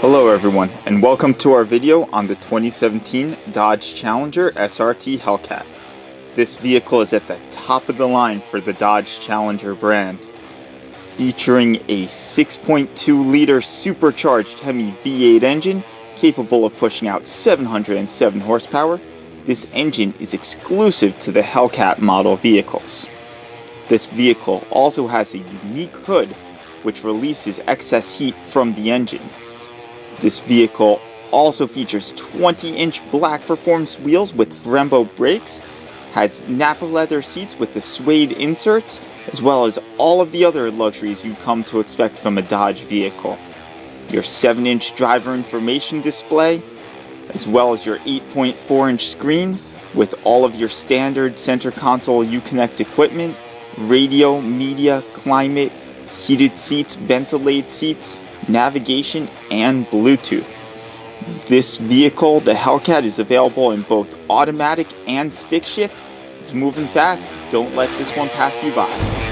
Hello everyone, and welcome to our video on the 2017 Dodge Challenger SRT Hellcat. This vehicle is at the top of the line for the Dodge Challenger brand. Featuring a 6.2-liter supercharged Hemi V8 engine capable of pushing out 707 horsepower, this engine is exclusive to the Hellcat model vehicles. This vehicle also has a unique hood which releases excess heat from the engine. This vehicle also features 20-inch black performance wheels with Brembo brakes, has Nappa leather seats with the suede inserts, as well as all of the other luxuries you've come to expect from a Dodge vehicle. Your 7-inch driver information display, as well as your 8.4-inch screen with all of your standard center console Uconnect equipment, radio, media, climate, heated seats, ventilated seats, navigation, and Bluetooth. This vehicle, the Hellcat, is available in both automatic and stick shift. It's moving fast. Don't let this one pass you by.